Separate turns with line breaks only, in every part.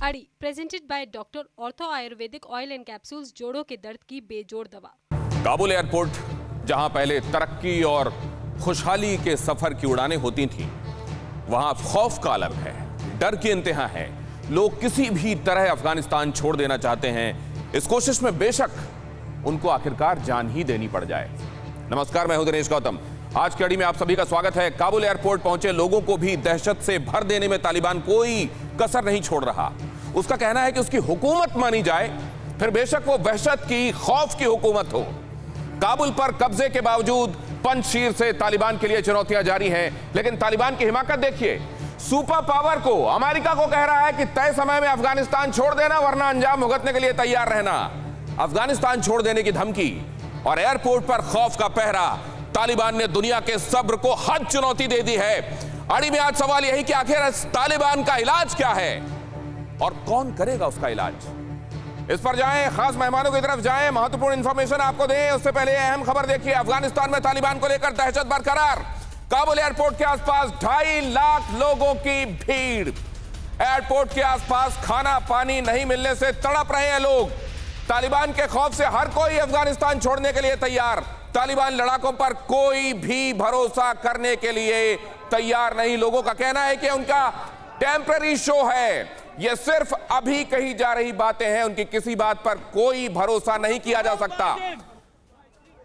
अड़ी presented by doctor ortho Ayurvedic oil and capsules, जोड़ों के दर्द की बेजोड़ दवा।
काबुल एयरपोर्ट, जहां पहले तरक्की और खुशहाली के सफर की उड़ानें होती थीं, वहां खौफ का आलम है, डर की इंतहा है। लोग किसी भी तरह अफगानिस्तान छोड़ देना चाहते हैं, इस कोशिश में बेशक उनको आखिरकार जान ही देनी पड़ जाए। नमस्कार, मैं हूं दिनेश गौतम। आज की कड़ी में आप सभी का स्वागत है। काबुल एयरपोर्ट पहुंचे लोगों को भी दहशत से भर देने में तालिबान कोई कसर नहीं छोड़ रहा। उसका कहना है कि उसकी हुकूमत मानी जाए, फिर बेशक वो वहशत की, खौफ की हुकूमत हो। काबुल पर कब्जे के बावजूद पंजशीर से तालिबान के लिए चुनौतियां जारी हैं, लेकिन तालिबान की हिमाकत देखिए। सुपर पावर को, अमेरिका को कह रहा है कि तय समय में अफगानिस्तान छोड़ देना, वरना अंजाम भुगतने के लिए तैयार रहना। अफगानिस्तान छोड़ देने की धमकी और एयरपोर्ट पर खौफ का पहरा। तालिबान ने दुनिया के सब्र को हद चुनौती दे दी है। अड़ी में आज सवाल यही कि आखिर इस तालिबान का इलाज क्या है और कौन करेगा उसका इलाज। इस पर जाएं, खास मेहमानों की तरफ जाएं, महत्वपूर्ण इंफॉर्मेशन आपको दें। उससे पहले अहम खबर देखिए। अफगानिस्तान में तालिबान को लेकर दहशत बरकरार। काबुल एयरपोर्ट के आसपास 2.5 लाख लोगों की भीड़। एयरपोर्ट के आसपास खाना पानी नहीं मिलने से तड़प रहे हैं लोग। तालिबान के खौफ से हर कोई अफगानिस्तान छोड़ने के लिए तैयार। तालिबान लड़ाकों पर कोई भी भरोसा करने के लिए तैयार नहीं। लोगों का कहना है कि उनका टेम्पररी शो है, यह सिर्फ अभी कही जा रही बातें हैं, उनकी किसी बात पर कोई भरोसा नहीं किया जा सकता।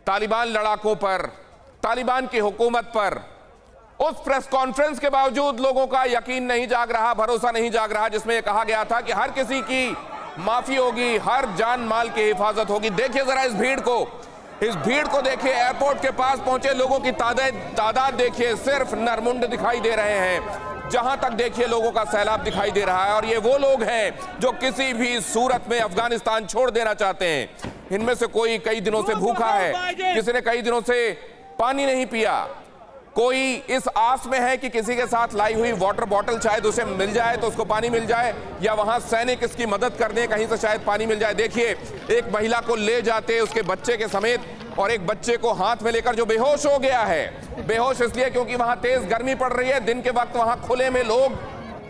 तालिबान लड़ाकों पर, तालिबान की हुकूमत पर उस प्रेस कॉन्फ्रेंस के बावजूद लोगों का यकीन नहीं जाग रहा, भरोसा नहीं जाग रहा, जिसमें यह कहा गया था कि हर किसी की माफी होगी, हर जान माल की हिफाजत होगी। देखिए जरा इस भीड़ को, इस भीड़ को देखिए। एयरपोर्ट के पास पहुंचे लोगों की तादाद देखिए, सिर्फ नरमुंड दिखाई दे रहे हैं। जहां तक देखिए लोगों का सैलाब दिखाई दे रहा है, और ये वो लोग हैं जो किसी भी सूरत में अफगानिस्तान छोड़ देना चाहते हैं। इनमें से कोई कई दिनों से भूखा है, किसी ने कई दिनों से पानी नहीं पिया, कोई इस आस में है कि किसी के साथ लाई हुई वाटर बॉटल शायद उसे मिल जाए तो उसको पानी मिल जाए, या वहां सैनिक इसकी मदद कर दें, कहीं से शायद पानी मिल जाए। देखिए एक महिला को ले जाते उसके बच्चे के समेत, और एक बच्चे को हाथ में लेकर जो बेहोश हो गया है। बेहोश इसलिए क्योंकि वहां तेज गर्मी पड़ रही है, दिन के वक्त वहां खुले में लोग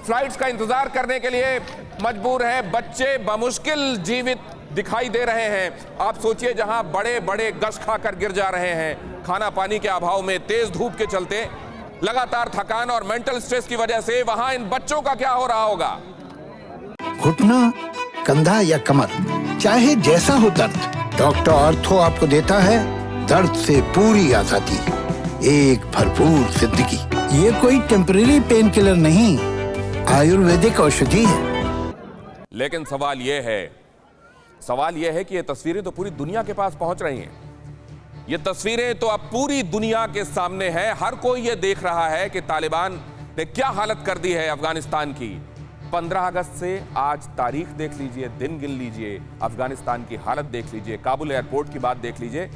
फ्लाइट्स का इंतजार करने के लिए मजबूर हैं। बच्चे बमुश्किल जीवित दिखाई दे रहे हैं। आप सोचिए, जहां बड़े बड़े गश खाकर गिर जा रहे हैं खाना पानी के अभाव में, तेज धूप के चलते, लगातार थकान और मेंटल स्ट्रेस की वजह से, वहां इन बच्चों का क्या हो रहा होगा।
घुटना, कंधा या कमर, चाहे जैसा हो दर्द, डॉक्टर ऑर्थो आपको देता है दर्द से पूरी आजादी, एक भरपूर जिंदगी। ये कोई टेम्परेरी पेन किलर नहीं, आयुर्वेदिक औषधि है।
लेकिन सवाल यह है कि ये तस्वीरें तो पूरी दुनिया के पास पहुंच रही हैं। ये तस्वीरें तो अब पूरी दुनिया के सामने हैं। हर कोई ये देख रहा है कि तालिबान ने क्या हालत कर दी है अफगानिस्तान की। 15 अगस्त से आज तारीख देख लीजिए, दिन गिन लीजिए, अफगानिस्तान की हालत देख लीजिए, काबुल एयरपोर्ट की बात देख लीजिए।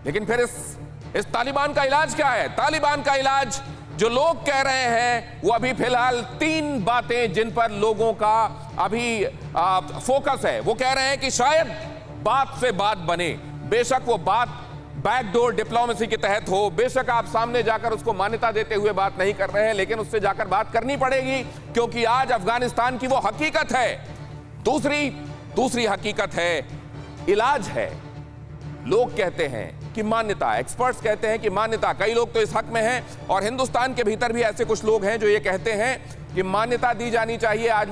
लेकिन फिर इस तालिबान का इलाज क्या है? तालिबान का इलाज जो लोग कह रहे हैं वो अभी फिलहाल 3 बातें जिन पर लोगों का अभी फोकस है। वो कह रहे हैं कि शायद बात से बात बने, बेशक वो बात बैकडोर डिप्लोमेसी के तहत हो, बेशक आप सामने जाकर उसको मान्यता देते हुए बात नहीं कर रहे हैं, लेकिन उससे जाकर बात करनी पड़ेगी, क्योंकि आज अफगानिस्तान की वो हकीकत है। दूसरी हकीकत है, इलाज है। लोग कहते हैं कि मान्यता, एक्सपर्ट्स कहते हैं कि मान्यता, कई लोग तो इस हक में हैं, और हिंदुस्तान के भीतर भी ऐसे कुछ लोग हैं जो ये कहते हैं कि मान्यता दी जानी चाहिए। आज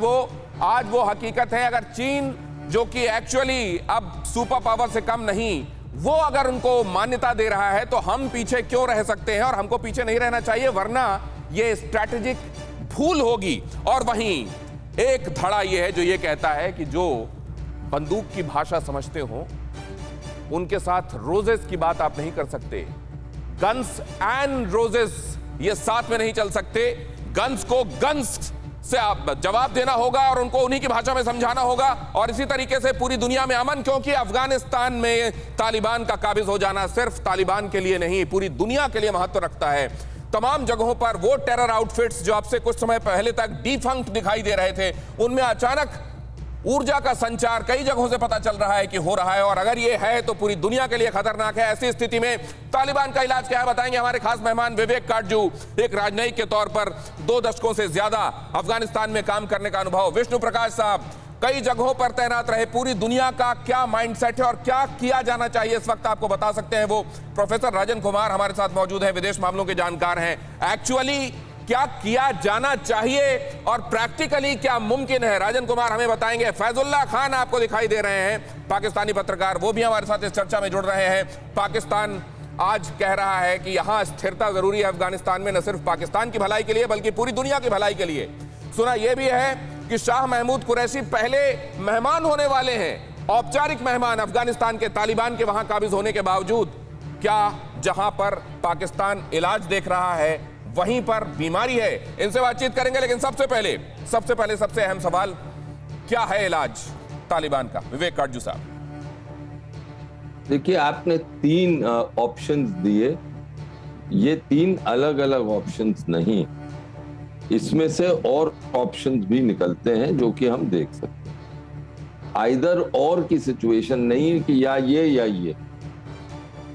वो हकीकत है। अगर चीन, जो कि एक्चुअली अब सुपर पावर से कम नहीं, वो अगर उनको मान्यता दे रहा है, तो हम पीछे क्यों रह सकते हैं? और हमको पीछे नहीं रहना चाहिए, वरना ये स्ट्रैटेजिक भूल होगी। और वहीं एक धड़ा ये है जो ये कहता है कि जो बंदूक की भाषा समझते हो उनके साथ रोजेस की बात आप नहीं कर सकते। गन्स एंड रोजेस ये साथ में नहीं चल सकते। गन्स को गन्स से आप जवाब देना होगा और उनको उन्हीं की भाषा में समझाना होगा। और इसी तरीके से पूरी दुनिया में अमन, क्योंकि अफगानिस्तान में तालिबान का काबिज हो जाना सिर्फ तालिबान के लिए नहीं, पूरी दुनिया के लिए महत्व रखता है। तमाम जगहों पर वो टेरर आउटफिट्स जो आपसे कुछ समय पहले तक डिफंक्ट दिखाई दे रहे थे, उनमें अचानक ऊर्जा का संचार कई जगहों से पता चल रहा है कि हो रहा है, और अगर ये है तो पूरी दुनिया के लिए खतरनाक है। ऐसी स्थिति में तालिबान का इलाज क्या है, बताएंगे हमारे खास मेहमान विवेक काटजू। एक राजनयिक के तौर पर 2 दशकों से ज्यादा अफगानिस्तान में काम करने का अनुभव। विष्णु प्रकाश साहब, कई जगहों पर तैनात रहे, पूरी दुनिया का क्या माइंडसेट है और क्या किया जाना चाहिए इस वक्त, आपको बता सकते हैं वो। प्रोफेसर राजन कुमार हमारे साथ मौजूद हैं, विदेश मामलों के जानकार हैं। एक्चुअली क्या किया जाना चाहिए और प्रैक्टिकली क्या मुमकिन है, राजन कुमार हमें बताएंगे। फैजुल्लाह खान आपको दिखाई दे रहे हैं, पाकिस्तानी पत्रकार, वो भी हमारे साथ इस चर्चा में जुड़ रहे हैं। पाकिस्तान आज कह रहा है कि यहां स्थिरता जरूरी है अफगानिस्तान में, न सिर्फ पाकिस्तान की भलाई के लिए बल्कि पूरी दुनिया की भलाई के लिए। सुना यह भी है कि शाह महमूद कुरैशी पहले मेहमान होने वाले हैं, औपचारिक मेहमान अफगानिस्तान के तालिबान के वहां काबिज होने के बावजूद। क्या जहां पर पाकिस्तान इलाज देख रहा है वहीं पर बीमारी है? इनसे बातचीत करेंगे, लेकिन सबसे पहले सबसे अहम सवाल, क्या है इलाज तालिबान का? विवेक काटजू साहब।
देखिए, आपने 3 ऑप्शंस दिए, ये 3 अलग अलग ऑप्शंस नहीं, इसमें से और ऑप्शंस भी निकलते हैं जो कि हम देख सकते हैं। आइदर और की सिचुएशन नहीं है कि या ये।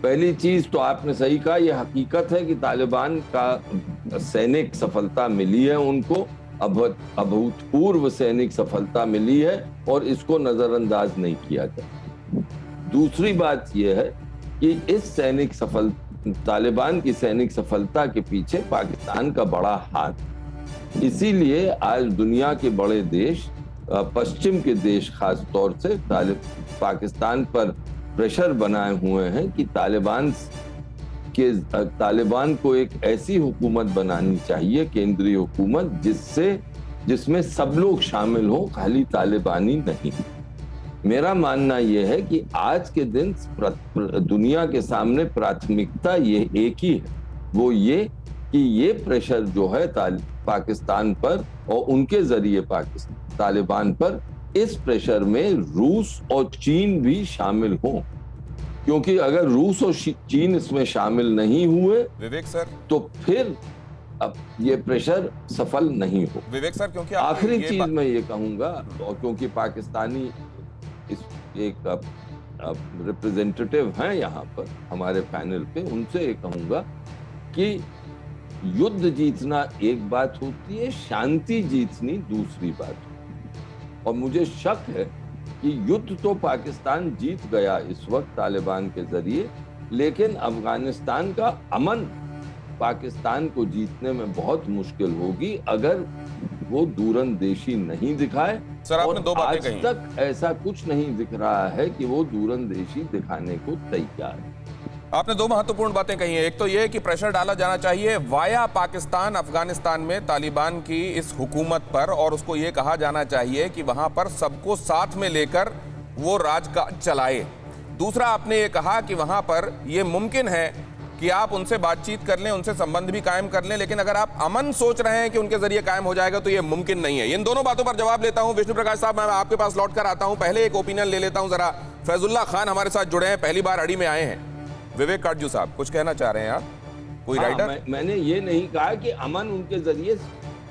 पहली चीज तो आपने सही कहा, यह हकीकत है कि तालिबान का सैनिक सफलता मिली है, उनको अभूतपूर्व सैनिक सफलता मिली है और इसको नजरअंदाज नहीं किया जाए। दूसरी बात यह है कि इस तालिबान की सैनिक सफलता के पीछे पाकिस्तान का बड़ा हाथ। इसीलिए आज दुनिया के बड़े देश, पश्चिम के देश खास तौर से पाकिस्तान पर प्रेशर बनाए हुए हैं कि तालिबान को एक ऐसी हुकूमत बनानी चाहिए, केंद्रीय हुकूमत, जिसमें सब लोग शामिल हो, खाली तालिबानी नहीं। मेरा मानना यह है कि आज के दिन दुनिया के सामने प्राथमिकता ये एक ही है, वो ये कि ये प्रेशर जो है पाकिस्तान पर और उनके जरिए तालिबान पर, इस प्रेशर में रूस और चीन भी शामिल हों, क्योंकि अगर रूस और चीन इसमें शामिल नहीं हुए
विवेक सर, तो
फिर अब ये प्रेशर सफल नहीं हो।
विवेक सर, क्योंकि
आखिरी चीज मैं ये कहूंगा, और क्योंकि पाकिस्तानी एक रिप्रेजेंटेटिव हैं यहाँ पर हमारे पैनल पे, उनसे ये कहूंगा कि युद्ध जीतना एक बात होती है, शांति जीतनी दूसरी बात होती है। और मुझे शक है कि युद्ध तो पाकिस्तान जीत गया इस वक्त तालिबान के जरिए, लेकिन अफगानिस्तान का अमन पाकिस्तान को जीतने में बहुत मुश्किल होगी अगर वो दूरंदेशी नहीं दिखाए।
सर, आपने 2 बातें कही।
आज तक ऐसा कुछ नहीं दिख रहा है कि वो दूरंदेशी दिखाने को तैयार है।
आपने 2 महत्वपूर्ण बातें कही हैं। एक तो यह कि प्रेशर डाला जाना चाहिए वाया पाकिस्तान अफगानिस्तान में तालिबान की इस हुकूमत पर, और उसको यह कहा जाना चाहिए कि वहां पर सबको साथ में लेकर वो राजकाज चलाए। दूसरा, आपने ये कहा कि वहां पर यह मुमकिन है कि आप उनसे बातचीत कर लें, उनसे संबंध भी कायम कर लें, लेकिन अगर आप अमन सोच रहे हैं कि उनके जरिए कायम हो जाएगा तो यह मुमकिन नहीं है। इन दोनों बातों पर जवाब लेता हूं। विष्णु प्रकाश साहब, मैं आपके पास लौट कर आता हूं, पहले एक ओपिनियन ले लेता हूं जरा। फैजुल्लाह खान हमारे साथ जुड़े हैं, पहली बार अड़ी में आए हैं। विवेक काटजू साहब, कुछ कहना चाह रहे हैं आप? कोई राइटर?
मैंने ये नहीं कहा कि अमन उनके जरिए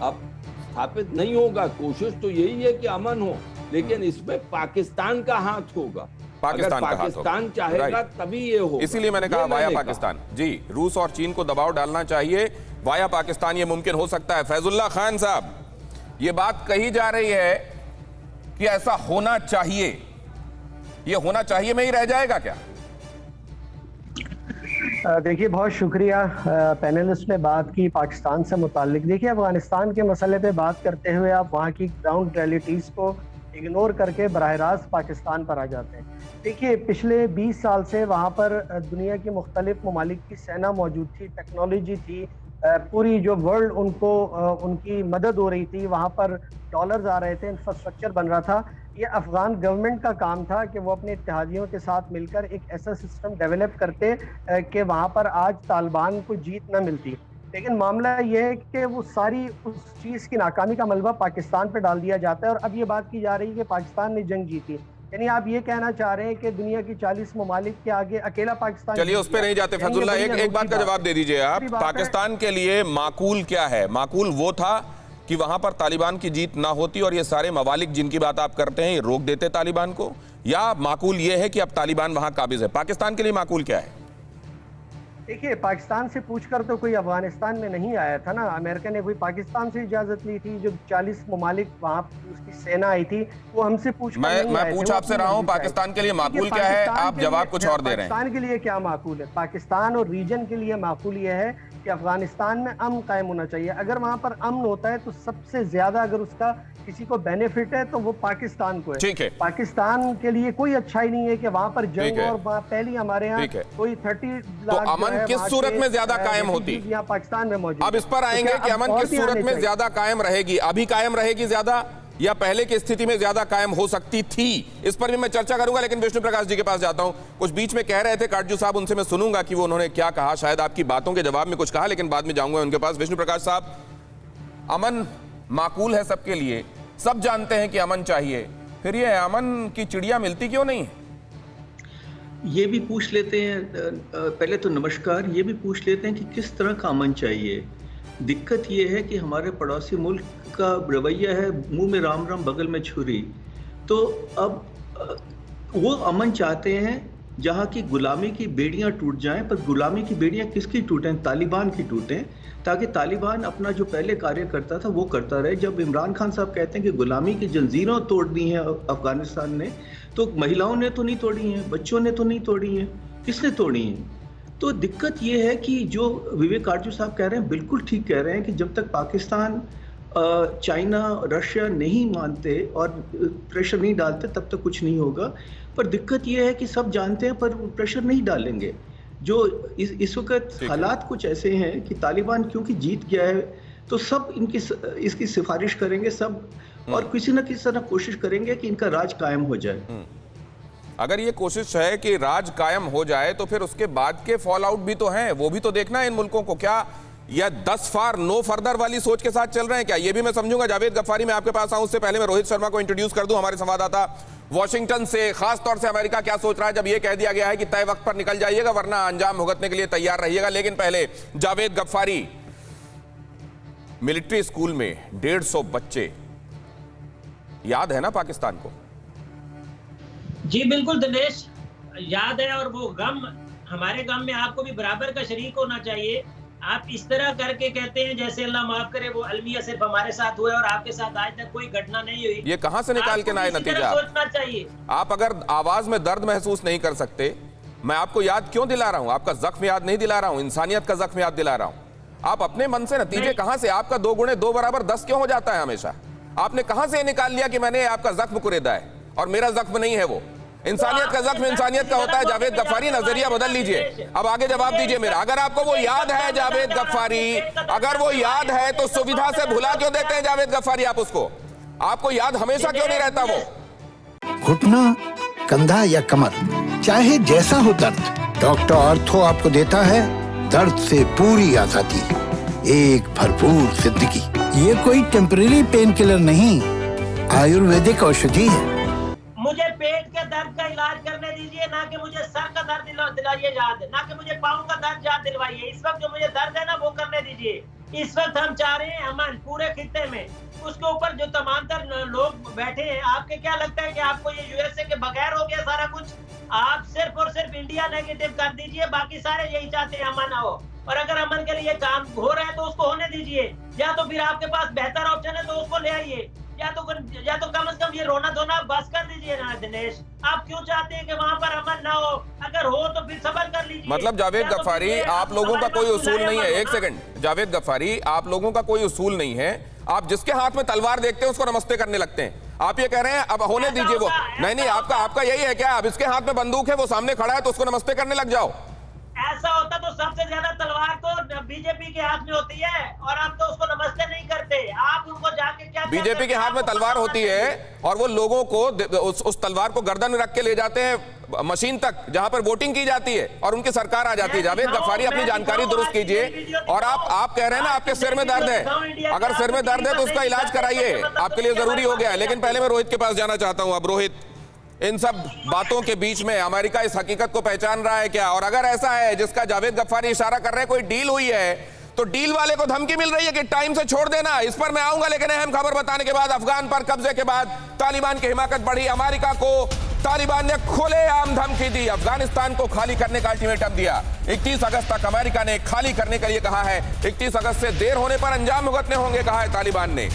अब स्थापित नहीं होगा, कोशिश तो यही है कि अमन हो, लेकिन इसमें पाकिस्तान का हाथ होगा। पाकिस्तान चाहेगा तभी ये होगा।
इसीलिए मैंने कहा वाया पाकिस्तान। जी, रूस और चीन को दबाव डालना चाहिए, वाया पाकिस्तान ये मुमकिन हो सकता है। फैजुल्लाह खान साहब, ये बात कही जा रही है कि ऐसा होना चाहिए, ये होना चाहिए में ही रह जाएगा क्या?
देखिए, बहुत शुक्रिया पैनलिस्ट ने बात की पाकिस्तान से मुताल्लिक। देखिए, अफगानिस्तान के मसले पे बात करते हुए आप वहाँ की ग्राउंड रियलिटीज़ को इग्नोर करके बराह रास्त पाकिस्तान पर आ जाते हैं। देखिए, पिछले 20 साल से वहाँ पर दुनिया की मुख्तलिफ ममालिक की सेना मौजूद थी, टेक्नोलॉजी थी, पूरी जो वर्ल्ड उनको उनकी मदद हो रही थी, वहाँ पर डॉलर्स आ रहे थे, इंफ्रास्ट्रक्चर बन रहा था। ये अफगान गवर्नमेंट का काम था कि वो अपने इत्तेहादियों के साथ मिलकर एक ऐसा सिस्टम डेवलप करते कि वहाँ पर आज तालिबान को जीत न मिलती। लेकिन मामला ये है कि वो सारी उस चीज़ की नाकामी का मलबा पाकिस्तान पे डाल दिया जाता है, और अब ये बात की जा रही है कि पाकिस्तान ने जंग जीती। यानी आप ये कहना चाह रहे हैं कि दुनिया की 40 ममालिक के आगे अकेला पाकिस्तान।
चलिए, उस पर नहीं जाते फैजुल्लाह, एक बात का जवाब दे दीजिए आप। पाकिस्तान के लिए माकूल क्या है? माकूल वो था कि वहां पर तालिबान की जीत ना होती और ये सारे मवालिक जिनकी बात आप करते हैं ये रोक देते तालिबान को, या माकूल ये है कि अब तालिबान वहां काबिज है? पाकिस्तान के लिए माकूल क्या है?
देखिए, पाकिस्तान से पूछकर तो कोई अफगानिस्तान में नहीं आया था ना। अमेरिका ने कोई पाकिस्तान से इजाजत ली थी? जो 40 ममालिक वहां उसकी सेना आई थी वो हमसे पूछकर नहीं आए थे।
मैं पूछ आपसे रहा हूं पाकिस्तान के लिए माकूल क्या है, आप जवाब कुछ और दे रहे हैं।
पाकिस्तान के लिए क्या माकूल है? पाकिस्तान और रीजन के लिए माकूल यह है कि अफगानिस्तान में अमन कायम होना चाहिए। अगर वहां पर अमन होता है तो सबसे ज्यादा अगर उसका किसी को बेनिफिट है तो वो पाकिस्तान को है।
ठीक है।
पाकिस्तान के लिए कोई अच्छा ही नहीं है कि वहां पर जंग और पहली हमारे यहाँ कोई 30 लाख
तो अमन किस सूरत में ज्यादा कायम होती?
यहाँ पाकिस्तान में मौजूद।
अब इस पर आएंगे कि अमन किस सूरत में ज्यादा कायम रहेगी, अभी कायम रहेगी ज्यादा या पहले की स्थिति में ज्यादा कायम हो सकती थी? इस पर भी मैं चर्चा करूंगा, लेकिन विष्णु प्रकाश जी के पास जाता हूं। कुछ बीच में कह रहे थे काटजू साहब, उनसे मैं सुनूंगा कि वो उन्होंने क्या कहा, शायद आपकी बातों के जवाब में कुछ कहा, लेकिन बाद में जाऊंगा उनके पास। विष्णु प्रकाश साहब, अमन माकूल है सबके लिए, सब जानते हैं कि अमन चाहिए, फिर ये अमन की चिड़िया मिलती क्यों नहीं है?
ये भी पूछ लेते हैं, पहले तो नमस्कार, ये भी पूछ लेते हैं कि किस तरह का अमन चाहिए। दिक्कत ये है कि हमारे पड़ोसी मुल्क का रवैया है मुंह में राम राम बगल में छुरी। तो अब वो अमन चाहते हैं जहाँ की गुलामी की बेड़ियाँ टूट जाएं, पर गुलामी की बेड़ियाँ किसकी टूटें? तालिबान की टूटें, ताकि तालिबान अपना जो पहले कार्य करता था वो करता रहे। जब इमरान खान साहब कहते हैं कि गुलामी की जंजीरों तोड़ दी हैं अफगानिस्तान ने, तो महिलाओं ने तो नहीं तोड़ी हैं, बच्चों ने तो नहीं तोड़ी हैं, किसने तोड़ी हैं? तो दिक्कत ये है कि जो विवेक काटजू साहब कह रहे हैं बिल्कुल ठीक कह रहे हैं कि जब तक पाकिस्तान, चाइना, रशिया नहीं मानते और प्रेशर नहीं डालते तब तक कुछ नहीं होगा। पर दिक्कत ये है कि सब जानते हैं पर प्रेशर नहीं डालेंगे। जो इस वक्त हालात कुछ ऐसे हैं कि तालिबान क्योंकि जीत गया है तो सब इसकी सिफारिश करेंगे सब, और किसी न किसी तरह कोशिश करेंगे कि इनका राज कायम हो जाए।
अगर ये कोशिश है कि राज कायम हो जाए तो फिर उसके बाद के फॉल आउट भी तो हैं, वो भी तो देखना है इन मुल्कों को। क्या या 10 फार नो फर्दर वाली सोच के साथ चल रहे हैं क्या? ये भी मैं समझूंगा। जावेद गफ्फारी, मैं आपके पास आऊं उससे पहले मैं रोहित शर्मा को इंट्रोड्यूस कर दूं, हमारे संवाददाता वॉशिंगटन से। खास तौर से अमेरिका क्या सोच रहा है जब ये कह दिया गया है कि तय वक्त पर निकल जाइएगा वरना अंजाम भुगतने के लिए तैयार रहिएगा। लेकिन पहले जावेद गफ्फारी, मिलिट्री स्कूल में 150 बच्चे, याद है ना पाकिस्तान को?
जी बिल्कुल दिनेश, याद है, और वो गम, हमारे गम में आपको भी बराबर का शरीक होना चाहिए। आप इस तरह करके कहते हैं जैसे अल्लाह माफ करे वो अलमिया सिर्फ हमारे साथ हुआ है और आपके साथ आज तक कोई घटना नहीं हुई।
ये कहां से निकाल के ना आए नतीजा?
सोचना चाहिए।
आप अगर आवाज में दर्द महसूस नहीं कर सकते, मैं आपको याद क्यों दिला रहा हूं? आपका जख्म याद नहीं दिला रहा हूं, इंसानियत का जख्म याद दिला रहा हूं। आप अपने मन से नतीजे कहां से? आपका 2 गुणे 2 बराबर 10 क्यों हो जाता है हमेशा? आपने कहां से निकाल लिया कि मैंने आपका जख्म कुरेदा है और मेरा जख्म नहीं है वो? इंसानियत का जख्म इंसानियत का होता है। जावेद गफ्फारी, नजरिया बदल लीजिए। अब आगे जवाब दीजिए मेरा। अगर आपको वो याद है जावेद गफ्फारी, अगर वो याद है तो सुविधा से भुला क्यों देते हैं जावेद गफ्फारी आप उसको? आपको याद हमेशा क्यों नहीं रहता वो?
घुटना, कंधा या कमर, चाहे जैसा हो दर्द, डॉक्टर ऑर्थो आपको देता है दर्द से पूरी आजादी, एक भरपूर जिंदगी। ये कोई टेम्परेरी पेन किलर नहीं, आयुर्वेदिक औषधि है।
मुझे पेट के दर्द का इलाज करने दीजिए, ना कि मुझे सर का दर्द दिलाइए याद, ना कि मुझे पाँव का दर्द याद दिलवाइए। इस वक्त जो मुझे दर्द है ना वो करने दीजिए। इस वक्त हम चाह रहे हैं अमन पूरे खित्ते में। उसके ऊपर जो तमाम तर लोग बैठे हैं, आपके क्या लगता है कि आपको ये यूएसए के बगैर हो गया सारा कुछ? आप सिर्फ और सिर्फ इंडिया नेगेटिव कर दीजिए, बाकी सारे यही चाहते हैं अमन हो। और अगर अमन के लिए काम हो रहा है तो उसको होने दीजिए, या तो फिर आपके पास बेहतर ऑप्शन है तो उसको ले आइए, या तो कम से कम ये रोना धोना बस कर दीजिए ना दिनेश। आप क्यों चाहते हैं कि वहाँ पर अमन ना हो? अगर हो तो फिर सबर कर लीजिए।
मतलब जावेद गफ्फारी, आप लोगों का कोई उसूल नहीं है। एक सेकंड जावेद गफ्फारी, आप लोगों का कोई उसूल नहीं है। आप जिसके हाथ में तलवार देखते हैं उसको नमस्ते करने लगते हैं। आप ये कह रहे हैं अब होने दीजिए वो। नहीं, आपका यही है क्या? अब इसके हाथ में बंदूक है, वो सामने खड़ा है तो उसको नमस्ते करने लग जाओ।
ऐसा होता तो सबसे ज्यादा तलवार तो बीजेपी के हाथ में होती है और आप तो उसको नमस्ते नहीं करते। आप उनको जाके क्या,
बीजेपी के हाथ में तलवार होती है और वो लोगों को उस तलवार को गर्दन में रख के ले जाते हैं मशीन तक जहां पर वोटिंग की जाती है और उनकी सरकार आ जाती है। जावेद गफ्फारी, अपनी जानकारी दुरुस्त कीजिए। और आप कह रहे हैं ना आपके सिर में दर्द है, अगर सिर में दर्द है तो उसका इलाज कराइए, आपके लिए जरूरी हो गया है। लेकिन पहले मैं रोहित के पास जाना चाहता हूं। अब रोहित, इन सब बातों के बीच में अमेरिका इस हकीकत को पहचान रहा है क्या? और अगर ऐसा है जिसका जावेद गफ्फारी इशारा कर रहे हैं कोई डील हुई है, तो डील वाले को धमकी मिल रही है कि टाइम से छोड़ देना। इस पर मैं आऊंगा, लेकिन अहम खबर बताने के बाद अफगान पर कब्जे के बाद तालिबान की हिमाकत बढ़ी। अमेरिका को तालिबान ने खुलेआम धमकी दी, अफगानिस्तान को खाली करने का अल्टीमेटम दिया। 31 अगस्त तक अमेरिका ने खाली करने के लिए कहा है। 31 अगस्त से देर होने पर अंजाम भुगतने होंगे, कहा है तालिबान ने।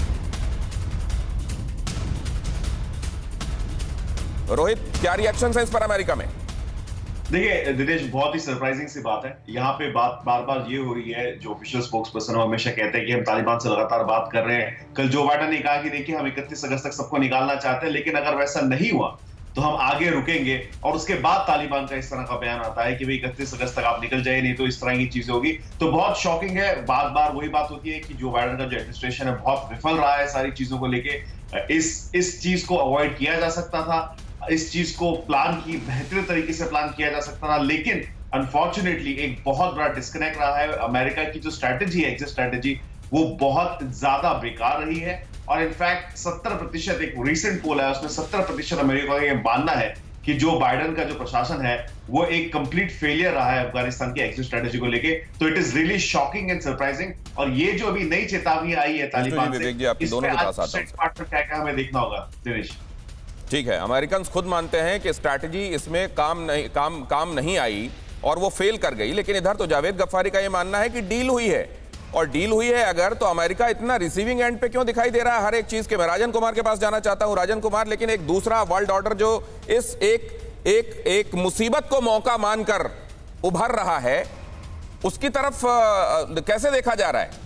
रोहित, क्या रिएक्शन है इस पर अमेरिका में?
देखिए दिनेश, बहुत ही सरप्राइजिंग सी बात है। यहाँ पे बात बार बार ये हो रही है, जो ऑफिशियल स्पोक्स पर्सन हमेशा कहते हैं कि हम तालिबान से लगातार बात कर रहे हैं। कल जो बाइडेन ने कहा कि देखिए हम 31 अगस्त तक सबको निकालना चाहते हैं, लेकिन अगर वैसा नहीं हुआ तो हम आगे रुकेंगे। और उसके बाद तालिबान का इस तरह का बयान आता है कि भाई 31 अगस्त तक आप निकल जाइए, नहीं तो इस तरह की चीज होगी। तो बहुत शॉकिंग है। बार बार वही बात होती है कि जो बाइडेन का जो एडमिनिस्ट्रेशन है बहुत विफल रहा है सारी चीजों को लेके। इस चीज को अवॉइड किया जा सकता था, इस चीज को प्लान की बेहतर तरीके से प्लान किया जा सकता था, लेकिन अनफॉर्चुनेटली एक बहुत बड़ा डिस्कनेक्ट रहा है। अमेरिका की जो स्ट्रैटेजी है, एग्जिट स्ट्रैटेजी, वो बहुत ज्यादा बेकार रही है। और इनफैक्ट 70%, एक रीसेंट पोल है उसमें 70% अमेरिका का ये मानना है कि जो बाइडेन का जो प्रशासन है वो एक कंप्लीट फेलियर रहा है अफगानिस्तान की एग्जिट स्ट्रैटेजी को लेके। तो it is really shocking and surprising. और ये जो अभी नई चेतावनी आई है तालिबान से, इसमें पार्टनर क्या हमें देखना होगा दिनेश।
ठीक है, अमेरिकन खुद मानते हैं कि स्ट्रैटेजी इसमें काम नहीं आई और वो फेल कर गई। लेकिन इधर तो जावेद गफ्फारी का ये मानना है कि डील हुई है, और डील हुई है अगर, तो अमेरिका इतना रिसीविंग एंड पे क्यों दिखाई दे रहा है हर एक चीज के। मैं राजन कुमार के पास जाना चाहता हूं। राजन कुमार, लेकिन एक दूसरा वर्ल्ड ऑर्डर जो इस एक मुसीबत को मौका मानकर उभर रहा है, उसकी तरफ कैसे देखा जा रहा है?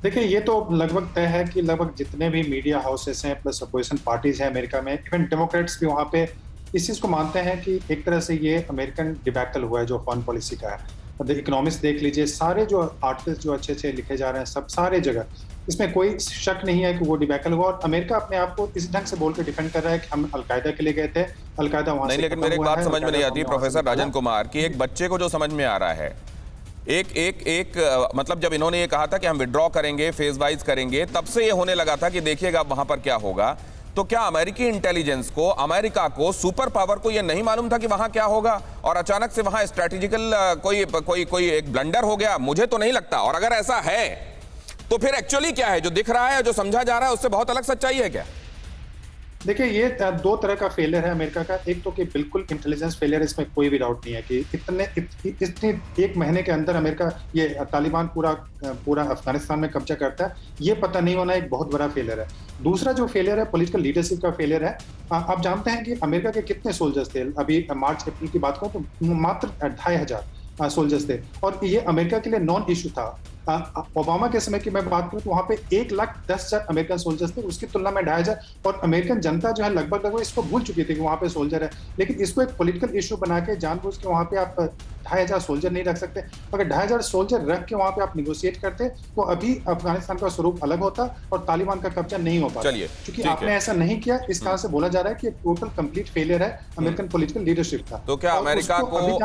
देखिए, ये तो लगभग तय है कि लगभग जितने भी मीडिया हाउसेस हैं प्लस अपोजिशन पार्टीज हैं अमेरिका में, इवन डेमोक्रेट्स भी वहाँ पे इस चीज़ को मानते हैं कि एक तरह से ये अमेरिकन डिबैकल हुआ है जो फॉरेन पॉलिसी का है। इकोनॉमिक्स देख लीजिए, सारे जो आर्टिकल्स जो अच्छे अच्छे लिखे जा रहे हैं सब सारे जगह, इसमें कोई शक नहीं है कि वो डिबैकल हुआ। और अमेरिका अपने आप को इस ढंग से बोल के डिफेंड कर रहा है कि हम अलकायदा के लिए गए थे, अलकायदा वहाँ से।
लेकिन मेरे एक बात समझ में नहीं आती प्रोफेसर राजन कुमार, कि एक बच्चे को जो समझ में आ रहा है, मतलब जब इन्होंने ये कहा था कि हम विड्रॉ करेंगे, फेज वाइज करेंगे, तब से ये होने लगा था कि देखिएगा वहां पर क्या होगा। तो क्या अमेरिकी इंटेलिजेंस को, अमेरिका को, सुपर पावर को यह नहीं मालूम था कि वहां क्या होगा, और अचानक से वहां स्ट्रैटेजिकल कोई एक ब्लंडर हो गया? मुझे तो नहीं लगता। और अगर ऐसा है तो फिर एक्चुअली क्या है जो दिख रहा है, जो समझा जा रहा है, उससे बहुत अलग सच्चाई है क्या?
देखिए, ये दो तरह का फेलियर है अमेरिका का। एक तो कि बिल्कुल इंटेलिजेंस फेलियर, इसमें कोई भी डाउट नहीं है कि इतने एक महीने के अंदर अमेरिका ये तालिबान पूरा अफगानिस्तान में कब्जा करता है, ये पता नहीं होना एक बहुत बड़ा फेलियर है। दूसरा जो फेलियर है पॉलिटिकल लीडरशिप का फेलियर है। आप जानते हैं कि अमेरिका के कितने सोल्जर्स थे? अभी मार्च अप्रैल की बात करूं तो मात्र 2500 सोल्जर्स थे, और ये अमेरिका के लिए नॉन इशू था। ओबामा के समय की मैं बात करूं तो वहां पे 1,10,000 अमेरिकन सोल्जर्स थे, उसकी तुलना में 2,500। और अमेरिकन जनता जो है लगभग इसको भूल चुकी थी कि वहां पे सोल्जर है, लेकिन इसको एक पॉलिटिकल इशू बना के जानबूझ के वहां पे आप 2,500 सोल्जर नहीं रख सकते। अगर 2,500 सोल्जर रख के वहां पे आप निगोशिएट करते तो अभी अफगानिस्तान का स्वरूप अलग होता और तालिबान का कब्जा नहीं हो पाता। क्योंकि आपने ऐसा नहीं किया, इस कारण से बोला जा रहा है कि टोटल कंप्लीट फेलियर है अमेरिकन पॉलिटिकल लीडरशिप का।
तो क्या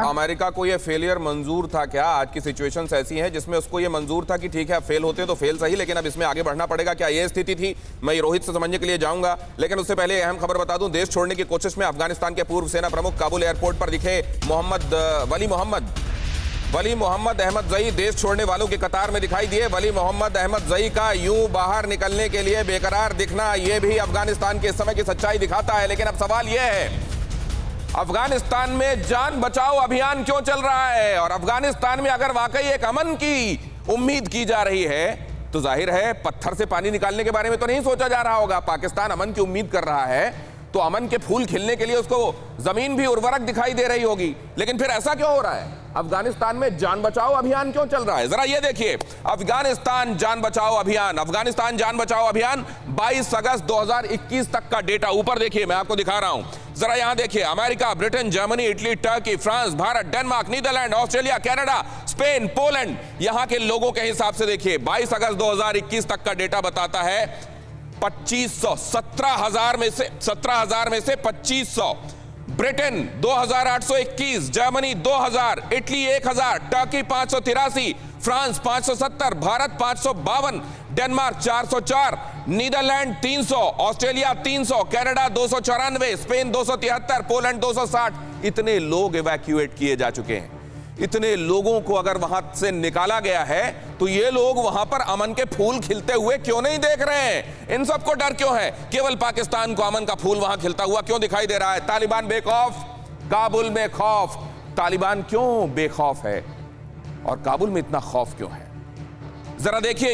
अमेरिका को यह फेलियर मंजूर था क्या? आज की सिचुएशंस ऐसी हैं जिसमें उसको ये मंजूर था कि ठीक है फेल होते तो फेल सही, लेकिन अब इसमें आगे बढ़ना पड़ेगा। क्या ये स्थिति थी? मैं रोहित से समझने के लिए जाऊंगा, लेकिन उससे पहले अहम खबर बता दूं। देश छोड़ने की कोशिश में अफगानिस्तान के पूर्व सेना प्रमुख काबुल एयरपोर्ट पर दिखे वली मोहम्मद अहमद जई देश छोड़ने वालों की कतार में दिखाई दिए। वली मोहम्मद अहमद जई का यूं बाहर निकलने के लिए बेकरार दिखना, यह भी अफगानिस्तान के समय की सच्चाई दिखाता है। लेकिन अब सवाल यह है, अफगानिस्तान में जान बचाओ अभियान क्यों चल रहा है? और अफगानिस्तान में अगर वाकई एक अमन की उम्मीद की जा रही है तो जाहिर है पत्थर से पानी निकालने के बारे में तो नहीं सोचा जा रहा होगा। पाकिस्तान अमन की उम्मीद कर रहा है तो अमन के फूल खिलने के लिए उसको जमीन भी उर्वरक दिखाई दे रही होगी। लेकिन फिर ऐसा क्यों हो रहा है? अफगानिस्तान में जान बचाओ अभियान क्यों चल रहा है? जरा ये देखिए, अफगानिस्तान जान बचाओ अभियान 22 अगस्त 2021 तक का डेटा ऊपर देखिए, मैं आपको दिखा रहा हूं। जरा यहां देखिए, America, Britain, Germany, Italy, Turkey, France, Bharat, Denmark, Netherlands, Australia, Canada, Spain, Poland, यहां के लोगों के हिसाब से देखिए 22 अगस्त 2021 तक का डेटा बताता है 2500, 17,000 में से 2500, Britain 2,821, Germany 2,000, Italy 1,000, Turkey 583, France 570, Bharat 552, Denmark 404, Netherlands 300, Australia 300, Canada 294, Spain 273, Poland 260। इतने लोग इवैक्यूएट किए जा चुके हैं। इतने लोगों को अगर वहां से निकाला गया है तो ये लोग वहां पर अमन के फूल खिलते हुए क्यों नहीं देख रहे हैं? इन सबको डर क्यों है? केवल पाकिस्तान को अमन का फूल वहां खिलता हुआ क्यों दिखाई दे रहा है? तालिबान बेखौफ, काबुल में खौफ। तालिबान क्यों बेखौफ है और काबुल में इतना खौफ क्यों है? जरा देखिए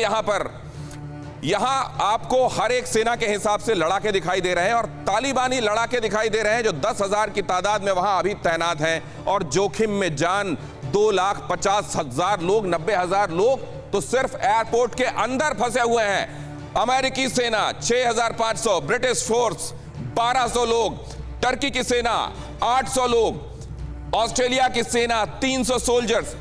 यहां आपको हर एक सेना के हिसाब से लड़ाके दिखाई दे रहे हैं और तालिबानी लड़ाके दिखाई दे रहे हैं जो 10,000 की तादाद में वहां अभी तैनात हैं और जोखिम में जान 2,50,000 लोग, 90,000 लोग तो सिर्फ एयरपोर्ट के अंदर फंसे हुए हैं। अमेरिकी सेना 6,500, ब्रिटिश फोर्स 1,200 लोग, टर्की की सेना 800 लोग, ऑस्ट्रेलिया की सेना 300 सोल्जर्स।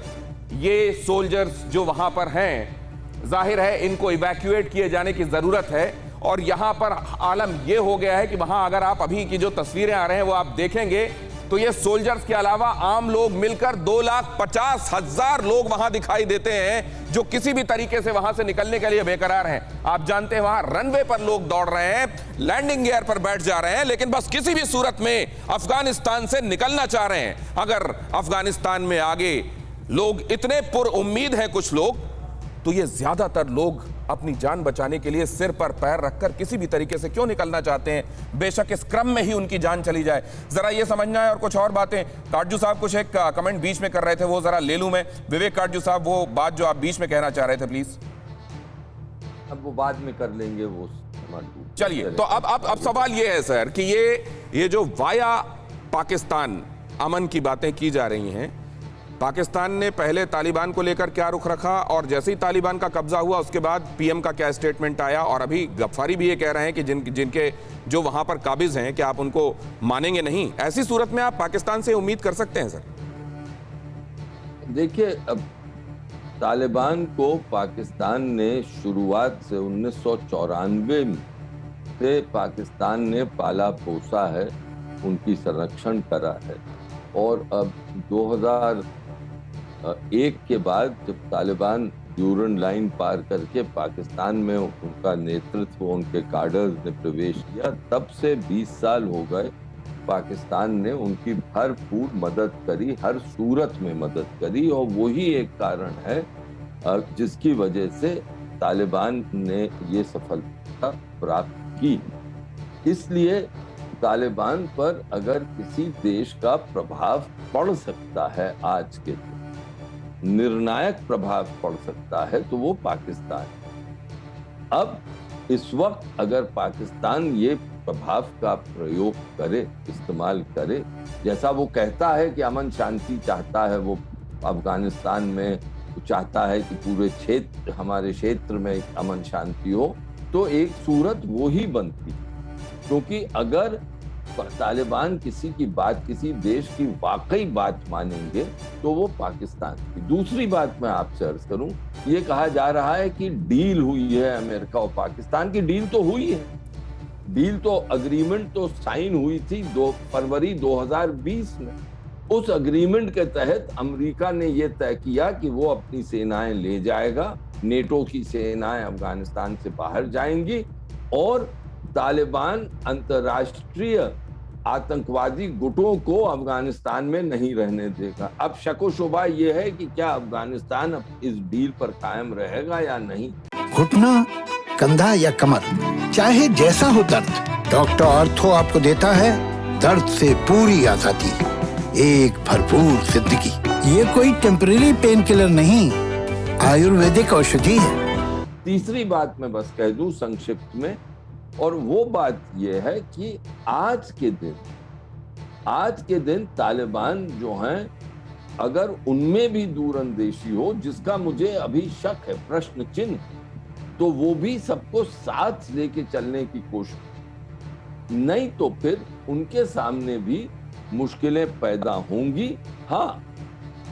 ये सोल्जर्स जो वहां पर हैं, जाहिर है इनको इवैक्यूएट किए जाने की जरूरत है और यहां पर आलम यह हो गया है कि वहां अगर आप अभी की जो तस्वीरें आ रहे हैं वो आप देखेंगे तो ये सोल्जर्स के अलावा आम लोग मिलकर 2,50,000 लोग वहां दिखाई देते हैं जो किसी भी तरीके से वहां से निकलने के लिए बेकरार हैं। आप जानते हैं वहां रनवे पर लोग दौड़ रहे हैं, लैंडिंग गियर पर बैठ जा रहे हैं, लेकिन बस किसी भी सूरत में अफगानिस्तान से निकलना चाह रहे हैं। अगर अफगानिस्तान में आगे लोग इतने पुरउम्मीद हैं कुछ लोग, तो ये ज्यादातर लोग अपनी जान बचाने के लिए सिर पर पैर रखकर किसी भी तरीके से क्यों निकलना चाहते हैं, बेशक इस क्रम में ही उनकी जान चली जाए। जरा ये समझना है और कुछ और बातें। काटजू साहब कुछ एक कमेंट बीच में कर रहे थे, वो जरा ले लूं मैं। विवेक काटजू साहब, वो बात जो आप बीच में कहना चाह रहे थे प्लीज।
अब वो बाद में कर लेंगे वो।
चलिए, तो अब सवाल ये है सर कि ये जो वाया पाकिस्तान अमन की बातें की जा रही हैं, पाकिस्तान ने पहले तालिबान को लेकर क्या रुख रखा और जैसे ही तालिबान का कब्जा हुआ उसके बाद पीएम का क्या स्टेटमेंट आया, और अभी गफ्फारी भी ये कह रहे हैं कि जिनके जो वहां पर काबिज हैं कि आप उनको मानेंगे नहीं। ऐसी सूरत में आप पाकिस्तान से उम्मीद कर सकते हैं सर?
देखिए, अब तालिबान को पाकिस्तान ने शुरुआत से 1994 से पाकिस्तान ने पाला पोसा है, उनकी संरक्षण करा है। और अब 2001 के बाद जब तालिबान ड्यूरन लाइन पार करके पाकिस्तान में उनका नेतृत्व, उनके कार्डर्स ने प्रवेश किया, तब से 20 साल हो गए पाकिस्तान ने उनकी भरपूर मदद करी, हर सूरत में मदद करी। और वही एक कारण है जिसकी वजह से तालिबान ने ये सफलता प्राप्त की। इसलिए तालिबान पर अगर किसी देश का प्रभाव पड़ सकता है, आज के दिन निर्णायक प्रभाव पड़ सकता है, तो वो पाकिस्तान है। अब इस वक्त अगर पाकिस्तान ये प्रभाव का प्रयोग करे, इस्तेमाल करे, जैसा वो कहता है कि अमन शांति चाहता है, वो अफगानिस्तान में चाहता है कि पूरे क्षेत्र, हमारे क्षेत्र में अमन शांति हो, तो एक सूरत वो ही बनती। क्योंकि अगर तालिबान किसी की बात, किसी देश की वाकई बात मानेंगे तो वो पाकिस्तान की। दूसरी बात मैं आपसे अर्ज करूं, ये कहा जा रहा है कि डील हुई है अमेरिका और पाकिस्तान की। डील तो हुई है, डील तो, अग्रीमेंट तो साइन हुई थी 2 फरवरी 2020 में। उस अग्रीमेंट के तहत अमेरिका ने यह तय किया कि वो अपनी सेनाएं ले जाएगा, नेटो की सेनाएं अफगानिस्तान से बाहर जाएंगी और तालिबान अंतर्राष्ट्रीय आतंकवादी गुटों को अफगानिस्तान में नहीं रहने देगा। अब शको शुबा यह है कि क्या अफगानिस्तान इस डील पर कायम रहेगा या नहीं।
घुटना, कंधा या कमर, चाहे जैसा हो दर्द, डॉक्टर ऑर्थो आपको देता है दर्द से पूरी आजादी, एक भरपूर जिंदगी। ये कोई टेम्परेरी पेन किलर नहीं, आयुर्वेदिक औषधि है।
तीसरी बात मैं बस कह दूं संक्षिप्त में, और वो बात यह है कि आज के दिन तालिबान जो हैं, अगर उनमें भी दूरंदेशी हो, जिसका मुझे अभी शक है, प्रश्न चिन्ह, तो वो भी सबको साथ लेके चलने की कोशिश, नहीं तो फिर उनके सामने भी मुश्किलें पैदा होंगी। हाँ,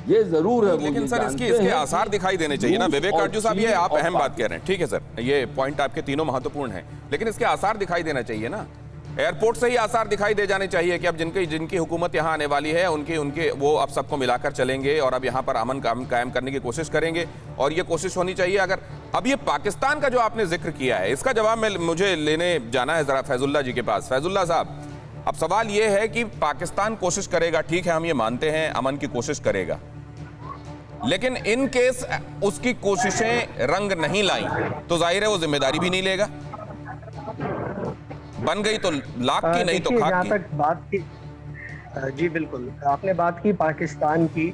ये जरूर है,
लेकिन सर इसके आसार दिखाई देने चाहिए ना विवेक काटजू साहब। ये आप अहम बात कह रहे हैं, ठीक है सर, ये पॉइंट आपके तीनों महत्वपूर्ण हैं, लेकिन इसके आसार दिखाई देना चाहिए ना। एयरपोर्ट से ही आसार दिखाई दे जाने चाहिए कि अब जिनकी हुकूमत यहाँ आने वाली है उनके वो अब सबको मिलाकर चलेंगे और अब यहाँ पर अमन कायम करने की कोशिश करेंगे। और ये कोशिश होनी चाहिए। अगर अब ये पाकिस्तान का जो आपने जिक्र किया है, इसका जवाब मुझे लेने जाना है जरा फैजुल्ला जी के पास। फैजुल्ला साहब, अब सवाल ये है कि पाकिस्तान कोशिश करेगा, ठीक है हम ये मानते हैं अमन की कोशिश करेगा, लेकिन इन केस उसकी कोशिशें रंग नहीं लाई तो जाहिर है वो जिम्मेदारी भी नहीं लेगा। बन गई तो लाख की, नहीं तो
देखिए,
खाक
जहाँ
की।
तक बात की, जी बिल्कुल, आपने बात की पाकिस्तान की,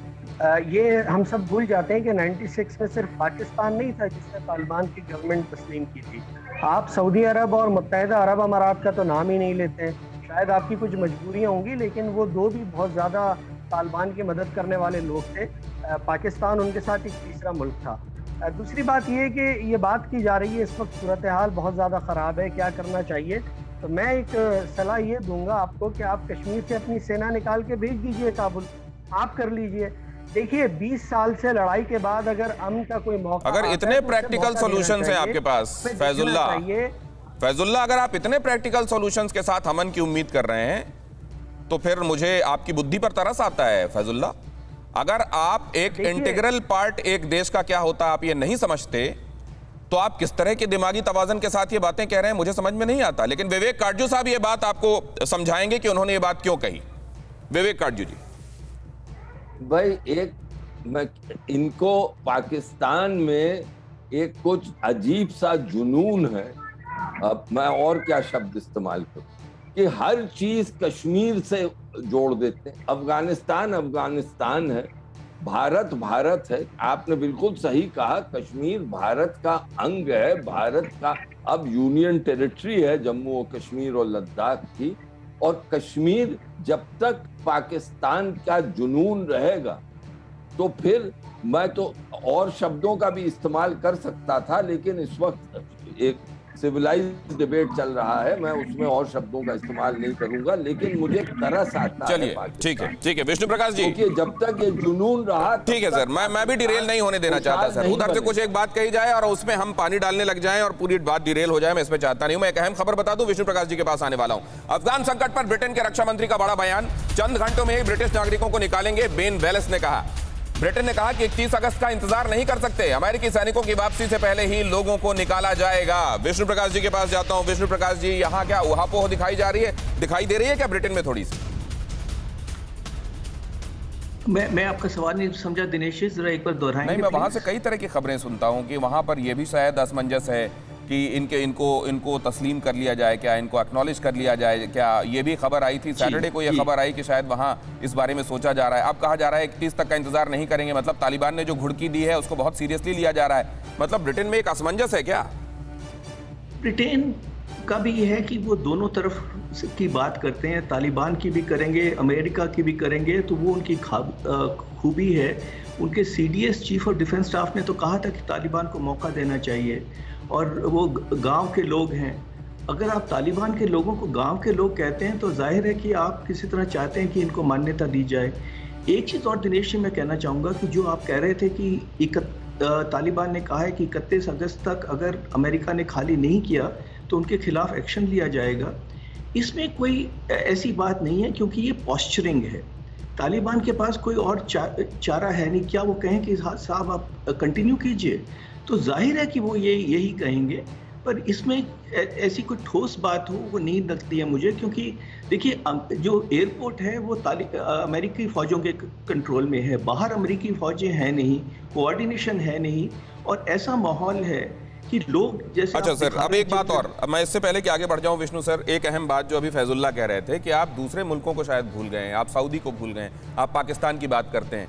ये हम सब भूल जाते हैं कि 96 में सिर्फ पाकिस्तान नहीं था जिसने तालिबान की गवर्नमेंट तस्लीम की थी। आप सऊदी अरब और मुत्तहिदा अरब अमारात का तो नाम ही नहीं लेते हैं, शायद आपकी कुछ मजबूरियां होंगी, लेकिन वो दो भी बहुत ज़्यादा तालिबान की मदद करने वाले लोग थे। पाकिस्तान उनके साथ एक तीसरा मुल्क था। दूसरी बात ये है कि ये बात की जा रही है इस वक्त सूरत हाल बहुत ज़्यादा ख़राब है, क्या करना चाहिए। तो मैं एक सलाह ये दूंगा आपको कि आप कश्मीर से अपनी सेना निकाल के भेज दीजिए काबुल, आप कर लीजिए। देखिए 20 साल से लड़ाई के बाद अगर अमन का कोई मौका,
अगर इतने प्रैक्टिकल सॉल्यूशंस हैं आपके पास फैजुल्ला, अगर आप इतने प्रैक्टिकल सॉल्यूशंस के साथ अमन की उम्मीद कर रहे हैं तो फिर मुझे आपकी बुद्धि पर तरस आता है फैजुल्ला। अगर आप एक इंटीग्रल पार्ट एक देश का क्या होता है आप ये नहीं समझते तो आप किस तरह के दिमागी तवाज़न के साथ ये बातें कह रहे हैं मुझे समझ में नहीं आता। लेकिन विवेक काटजू साहब ये बात आपको समझाएंगे कि उन्होंने ये बात क्यों कही। विवेक काटजू जी।
भाई इनको पाकिस्तान में एक कुछ अजीब सा जुनून है, अब मैं और क्या शब्द इस्तेमाल करूं, कि हर चीज कश्मीर से जोड़ देते हैं। अफगानिस्तान है, भारत भारत है। आपने बिल्कुल सही कहा, कश्मीर भारत का अंग है, भारत का अब यूनियन टेरिटरी है जम्मू और कश्मीर और लद्दाख की। और कश्मीर जब तक पाकिस्तान का जुनून रहेगा तो फिर मैं तो और शब्दों का भी इस्तेमाल कर सकता था, लेकिन इस वक्त एक सिविलाइज्ड डिबेट चल रहा है, मैं उसमें और शब्दों का इस्तेमाल नहीं करूंगा। लेकिन मुझे तरस आता है।
चलिए ठीक है विष्णु प्रकाश जी,
क्योंकि जब तक ये जुनून रहा,
ठीक है सर, मैं भी डिरेल नहीं होने देना चाहता सर। उधर से कुछ एक बात कही जाए और उसमें हम पानी डालने लग जाएं और पूरी बात डिरेल हो जाए, मैं इसमें चाहता नहीं हूं। मैं एक अहम खबर बता दूं, विष्णु प्रकाश जी के पास आने वाला हूं। अफगान संकट पर ब्रिटेन के रक्षा मंत्री का बड़ा बयान, चंद घंटों में ही ब्रिटिश नागरिकों को निकालेंगे, बेन वेलेस ने कहा। ब्रिटेन ने कहा कि 31 अगस्त का इंतजार नहीं कर सकते, अमेरिकी सैनिकों की वापसी से पहले ही लोगों को निकाला जाएगा। विष्णु प्रकाश जी के पास जाता हूं। विष्णु प्रकाश जी, यहां क्या उहापोह दिखाई दे रही है क्या ब्रिटेन में थोड़ी सी?
मैं आपका सवाल नहीं समझा दिनेश, जरा एक बार दोहराएंगे?
नहीं, मैं वहां से कई तरह की खबरें सुनता हूं कि वहां पर यह भी शायद असमंजस है कि इनको तस्लीम कर लिया जाए क्या, इनको एक्नॉलेज कर लिया जाए क्या। ये भी खबर आई थी सैटरडे को, ये खबर आई कि शायद वहां इस बारे में सोचा जा रहा है। अब कहा जा रहा है 31 तक का इंतजार नहीं करेंगे, मतलब तालिबान ने जो घुड़की दी है उसको बहुत सीरियसली लिया जा रहा है। मतलब ब्रिटेन में एक असमंजस है क्या?
ब्रिटेन का भी ये है कि वो दोनों तरफ की बात करते हैं, तालिबान की भी करेंगे, अमेरिका की भी करेंगे, तो वो उनकी खूबी है। उनके CDS chief of defence staff ने तो कहा था कि तालिबान को मौका देना चाहिए, और वो गांव के लोग हैं। अगर आप तालिबान के लोगों को गांव के लोग कहते हैं तो जाहिर है कि आप किसी तरह चाहते हैं कि इनको मान्यता दी जाए। एक चीज़ और दिनेश जी मैं कहना चाहूँगा कि जो आप कह रहे थे कि तालिबान ने कहा है कि 31 अगस्त तक अगर अमेरिका ने खाली नहीं किया तो उनके खिलाफ एक्शन लिया जाएगा, इसमें कोई ऐसी बात नहीं है, क्योंकि ये पॉस्चरिंग है। तालिबान के पास कोई और चारा है नहीं। क्या वो कहें कि साहब आप कंटिन्यू कीजिए, तो जाहिर है कि वो यही कहेंगे, पर इसमें ऐसी कोई ठोस बात हो वो नहीं लगती है मुझे। क्योंकि देखिए जो एयरपोर्ट है वो अमेरिकी फ़ौजों के कंट्रोल में है, बाहर अमेरिकी फ़ौजें हैं नहीं, कोऑर्डिनेशन है नहीं, और ऐसा माहौल है कि लोग जैसे।
अच्छा सर, अब एक बात और, मैं इससे पहले कि आगे बढ़ जाऊं विष्णु सर, एक अहम बात जो अभी फैजुल्ला कह रहे थे कि आप दूसरे मुल्कों को शायद भूल गए हैं, आप सऊदी को भूल गए, आप पाकिस्तान की बात करते हैं।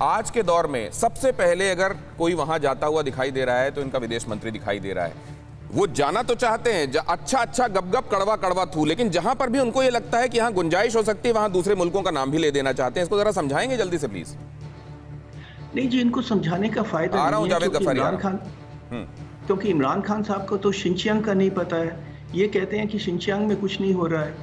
आज के दौर में सबसे पहले अगर कोई वहां जाता हुआ दिखाई दे रहा है तो इनका विदेश मंत्री दिखाई दे रहा है। वो जाना तो चाहते हैं, अच्छा गप कड़वा थू, लेकिन जहां पर भी उनको ये लगता है कि यहाँ गुंजाइश हो सकती है वहां दूसरे मुल्कों का नाम भी ले देना चाहते हैं। इसको जरा समझाएंगे जल्दी से प्लीज।
नहीं जी, इनको समझाने का फायदा नहीं है, क्योंकि इमरान खान साहब को तो शिनचियांग का नहीं पता है। ये कहते हैं कि शिनचियांग में कुछ नहीं हो रहा है।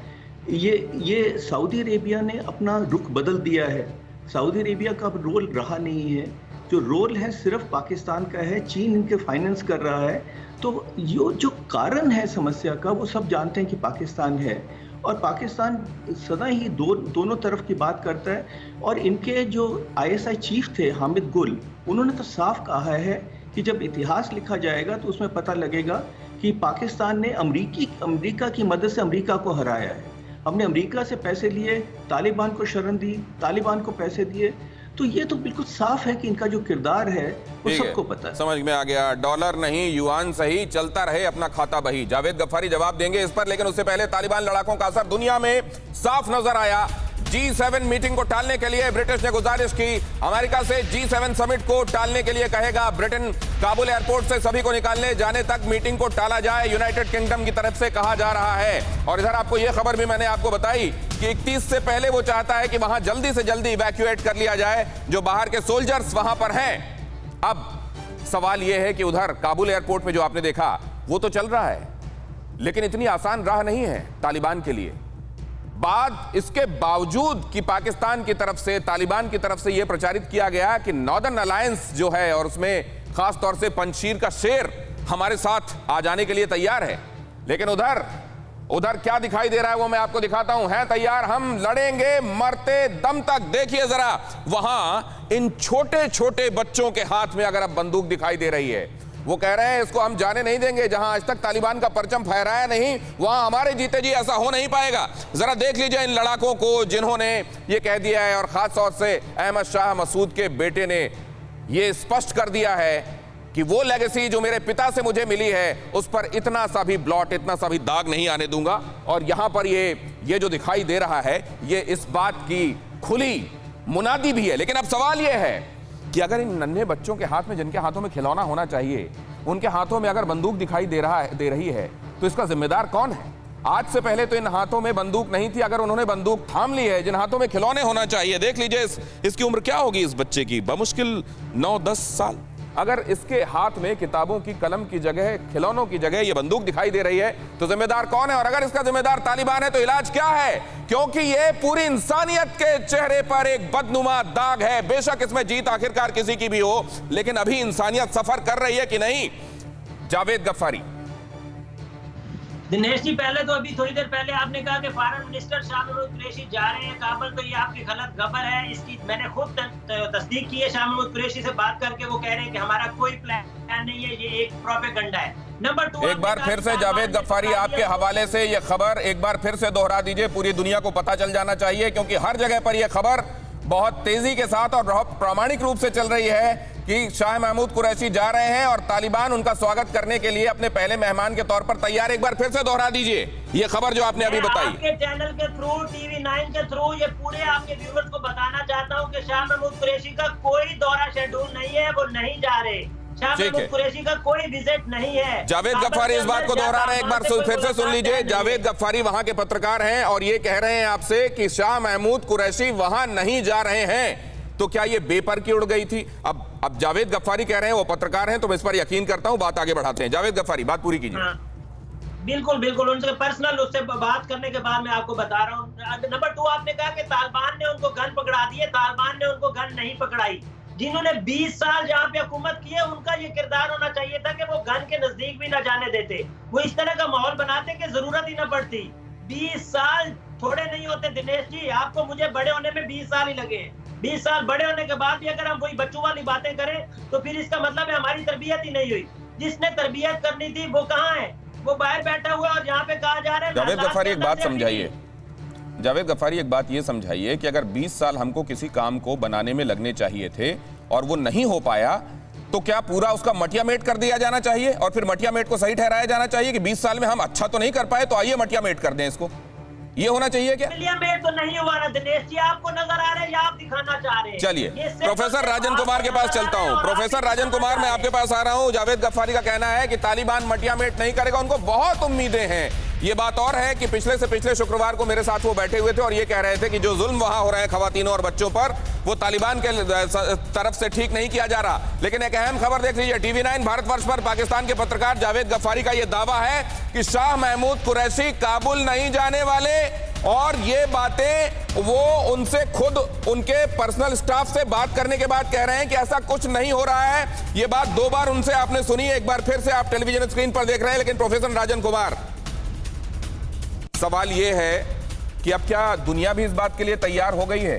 ये सऊदी अरेबिया ने अपना रुख बदल दिया है। सऊदी अरेबिया का अब रोल रहा नहीं है, जो रोल है सिर्फ पाकिस्तान का है, चीन इनके फाइनेंस कर रहा है। तो ये जो कारण है समस्या का वो सब जानते हैं कि पाकिस्तान है, और पाकिस्तान सदा ही दोनों तरफ की बात करता है। और इनके जो ISI चीफ थे हामिद गुल, उन्होंने तो साफ कहा है कि जब इतिहास लिखा जाएगा तो उसमें पता लगेगा कि पाकिस्तान ने अमेरिका की मदद से अमेरिका को हराया है। हमने अमेरिका से पैसे लिए, तालिबान को शरण दी, तालिबान को पैसे दिए। तो ये तो बिल्कुल साफ है कि इनका जो किरदार है वो
ठीक है,
सबको पता है।
समझ में आ गया। डॉलर नहीं, युआन सही, चलता रहे अपना खाता बही। जावेद गफ्फारी जवाब देंगे इस पर, लेकिन उससे पहले तालिबान लड़ाकों का असर दुनिया में साफ नजर आया। G7 मीटिंग को टालने के लिए ब्रिटिश ने गुजारिश की, अमेरिका से G7 समिट को टालने के लिए कहेगा। ब्रिटेन काबुल एयरपोर्ट से सभी को निकालने जाने तक मीटिंग को टाला जाए, यूनाइटेड किंगडम की तरफ से कहा जा रहा है। और इधर आपको यह खबर भी मैंने आपको बताई कि 31 से पहले वो चाहता है कि वहां जल्दी से जल्दी इवैक्यूएट कर लिया जाए जो बाहर के सोल्जर्स वहां पर हैं। अब सवाल यह है कि उधर काबुल एयरपोर्ट में जो आपने देखा वो तो चल रहा है, लेकिन इतनी आसान राह नहीं है तालिबान के लिए। बात इसके बावजूद कि पाकिस्तान की तरफ से, तालिबान की तरफ से यह प्रचारित किया गया कि नॉर्दर्न अलायंस जो है और उसमें खास तौर से पंजशीर का शेर हमारे साथ आ जाने के लिए तैयार है, लेकिन उधर क्या दिखाई दे रहा है वो मैं आपको दिखाता हूं। है तैयार, हम लड़ेंगे मरते दम तक। देखिए जरा, वहां इन छोटे छोटे बच्चों के हाथ में अगर अब बंदूक दिखाई दे रही है, वो कह रहे हैं इसको हम जाने नहीं देंगे। जहां आज तक तालिबान का परचम फहराया नहीं, वहां हमारे जीते जी ऐसा हो नहीं पाएगा। जरा देख लीजिए इन लड़ाकों को जिन्होंने ये कह दिया है, और खास तौर से अहमद शाह मसूद के बेटे ने ये स्पष्ट कर दिया है कि वो लेगेसी जो मेरे पिता से मुझे मिली है उस पर इतना सा भी ब्लॉट, इतना सा भी दाग नहीं आने दूंगा। और यहां पर ये जो दिखाई दे रहा है ये इस बात की खुली मुनादी भी है। लेकिन अब सवाल ये है कि अगर इन नन्हे बच्चों के हाथ में, जिनके हाथों में खिलौना होना चाहिए, उनके हाथों में अगर बंदूक दिखाई दे रही है तो इसका जिम्मेदार कौन है? आज से पहले तो इन हाथों में बंदूक नहीं थी। अगर उन्होंने बंदूक थाम ली है, जिन हाथों में खिलौने होना चाहिए, देख लीजिए इसकी उम्र क्या होगी इस बच्चे की, बमुश्किल 9-10 साल। अगर इसके हाथ में किताबों की, कलम की जगह, खिलौनों की जगह ये बंदूक दिखाई दे रही है तो जिम्मेदार कौन है? और अगर इसका जिम्मेदार तालिबान है तो इलाज क्या है? क्योंकि ये पूरी इंसानियत के चेहरे पर एक बदनुमा दाग है। बेशक इसमें जीत आखिरकार किसी की भी हो, लेकिन अभी इंसानियत सफर कर रही है कि नहीं? जावेद गफ्फारी।
दिनेश जी, पहले तो अभी थोड़ी देर पहले आपने कहा कि फॉरेन मिनिस्टर शाह महमूद कुरैशी जा रहे हैं काबुल, तो ये आपकी गलत खबर है। इसकी मैंने खुद तस्दीक की है। शाह महमूद कुरैशी से बात करके वो कह रहे हैं कि हमारा कोई प्लान नहीं है, ये एक प्रोपेगेंडा है। नंबर 2,
एक बार फिर से जावेद गफ्फारी आपके हवाले से ये खबर एक बार फिर से दोहरा दीजिए, पूरी दुनिया को पता चल जाना चाहिए, क्योंकि हर जगह पर यह खबर बहुत तेजी के साथ और बहुत प्रामाणिक रूप से चल रही है कि शाह महमूद कुरैशी जा रहे हैं और तालिबान उनका स्वागत करने के लिए अपने पहले मेहमान के तौर पर तैयार। एक बार फिर से दोहरा दीजिए ये खबर जो आपने अभी बताई।
आपके चैनल के थ्रू, TV9 के थ्रू ये पूरे आपके व्यूअर्स को बताना चाहता हूं कि शाह महमूद कुरैशी का कोई दौरा शेड्यूल नहीं है, वो नहीं जा रहे। शाह महमूद कुरैशी का कोई विजिट नहीं है।
जावेद गफ्फारी इस बात को दोहरा रहे हैं, एक बार फिर से सुन लीजिए। जावेद गफ्फारी वहां के पत्रकार हैं और ये कह रहे हैं आपसे कि शाह महमूद कुरैशी वहां नहीं जा रहे हैं। तो क्या ये बेपर की उड़ गई थी? अब जावेद गफ्फारी कह रहे हैं, वो पत्रकार हैं, तो मैं इस पर यकीन करता हूं। बात आगे बढ़ाते हैं। जावेद गफ्फारी, बात पूरी कीजिए।
हाँ, बिल्कुल उनसे पर्सनल उससे बात करने के बाद मैं आपको बता रहा हूँ। नंबर 2, आपने कहा कि तालिबान ने उनको गन पकड़ा दिए। तालिबान ने उनको गन नहीं पकड़ाई। जिन्होंने 20 साल जहाँ पे हुकूमत की है, उनका ये किरदार होना चाहिए था कि वो गन के नजदीक भी ना जाने देते, वो इस तरह का माहौल बनाते कि जरूरत ही ना पड़ती। 20 साल थोड़े नहीं होते दिनेश जी, आपको मुझे बड़े होने में 20 साल ही लगे। 20 साल बड़े होने के बाद भी अगर हम वही बच्चों वाली बातें करें तो फिर इसका मतलब है हमारी तरबियत ही नहीं हुई। जिसने तरबियत करनी थी वो कहाँ है? वो बाहर बैठा हुआ और यहाँ पे कहा जा रहा है।
जावेद गफ्फारी एक बात समझाइए, जावेद गफ्फारी एक बात ये समझाइए कि अगर 20 साल हमको किसी काम को बनाने में लगने चाहिए थे और वो नहीं हो पाया, तो क्या पूरा उसका मटिया मेट कर दिया जाना चाहिए और फिर मटिया मेट को सही ठहराया जाना चाहिए कि 20 साल में हम अच्छा तो नहीं कर पाए तो आइए मटिया मेट कर दें इसको? ये होना चाहिए क्या?
मटिया मेट तो नहीं हुआ ना दिनेश जी, आपको नजर आ रहा है या आप दिखाना चाह रहे हैं?
चलिए प्रोफेसर राजन कुमार के पास चलता हूं। प्रोफेसर राजन कुमार, मैं आपके पास आ रहा हूं। जावेद गफ्फारी का कहना है कि तालिबान मटिया मेट नहीं करेगा, उनको बहुत उम्मीदें हैं। ये बात और है कि पिछले से पिछले शुक्रवार को मेरे साथ वो बैठे हुए थे और ये कह रहे थे कि जो जुल्म वहां हो रहे हैं खवातीनों और बच्चों पर, वो तालिबान के तरफ से ठीक नहीं किया जा रहा। लेकिन एक अहम खबर देख लीजिए, TV9 भारतवर्ष पर पाकिस्तान के पत्रकार जावेद गफ्फारी का यह दावा है कि शाह महमूद कुरैशी काबुल नहीं जाने वाले, और ये बातें वो उनसे खुद उनके पर्सनल स्टाफ से बात करने के बाद कह रहे हैं कि ऐसा कुछ नहीं हो रहा है। ये बात 2 बार उनसे आपने सुनी, एक बार फिर से आप टेलीविजन स्क्रीन पर देख रहे हैं। लेकिन प्रोफेसर राजन कुमार, सवाल यह है कि अब क्या दुनिया भी इस बात के लिए तैयार हो गई है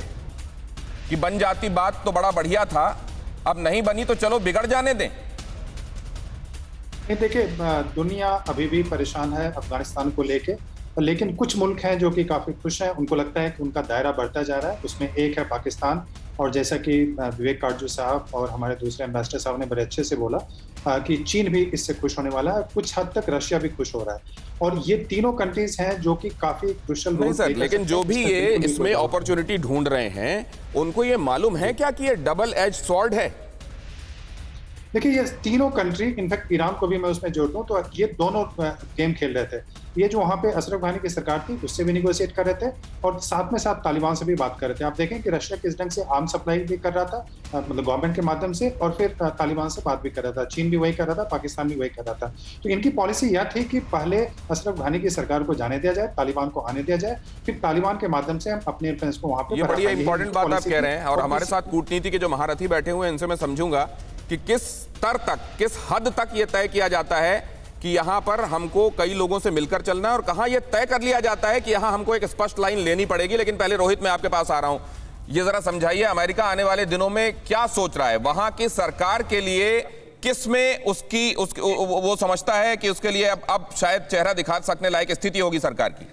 कि बन जाती बात तो बड़ा बढ़िया था, अब नहीं बनी तो चलो बिगड़ जाने दें?
देखिए, दुनिया अभी भी परेशान है अफगानिस्तान को लेके, लेकिन कुछ मुल्क हैं जो कि काफ़ी खुश हैं। उनको लगता है कि उनका दायरा बढ़ता जा रहा है। उसमें एक है पाकिस्तान। और जैसा कि विवेक काटजू साहब और हमारे दूसरे एम्बेसडर साहब ने बड़े अच्छे से बोला कि चीन भी इससे खुश होने वाला है, कुछ हद तक रशिया भी खुश हो रहा है, और ये तीनों कंट्रीज हैं जो कि काफी क्रुशियल रोल
सर, लेकिन जो भी ये इसमें अपॉर्चुनिटी ढूंढ रहे हैं उनको ये मालूम है क्या कि ये डबल एज स्वॉर्ड है?
देखिए, ये तीनों कंट्री, इनफैक्ट ईरान को भी मैं उसमें जोड़ दूं तो ये दोनों गेम खेल रहे थे। ये जो वहाँ पे अशरफ घानी की सरकार थी उससे भी निगोशिएट कर रहे थे और साथ में साथ तालिबान से भी बात कर रहे थे। आप देखें कि रशिया किस ढंग से आर्म सप्लाई भी कर रहा था, मतलब गवर्नमेंट के माध्यम से, और फिर तालिबान से बात भी कर रहा था। चीन भी वही कर रहा था, पाकिस्तान भी वही कर रहा था। तो इनकी पॉलिसी यह थी कि पहले अशरफ घानी की सरकार को जाने दिया जाए, तालिबान को आने दिया जाए, फिर तालिबान के माध्यम से हम अपने इन्फ्लुएंस को वहाँ पे।
ये बड़ी इंपॉर्टेंट बात आप कह रहे हैं, और हमारे साथ कूटनीति के जो महारथी बैठे हुए हैं इनसे मैं समझूंगा कि किस स्तर तक, किस हद तक ये तय किया जाता है कि यहां पर हमको कई लोगों से मिलकर चलना है, और कहां ये तय कर लिया जाता है कि यहां हमको एक स्पष्ट लाइन लेनी पड़ेगी। लेकिन पहले रोहित, मैं आपके पास आ रहा हूं, ये जरा समझाइए अमेरिका आने वाले दिनों में क्या सोच रहा है? वहां की सरकार के लिए किस में वो समझता है कि उसके लिए अब शायद चेहरा दिखा सकने लायक स्थिति होगी सरकार की?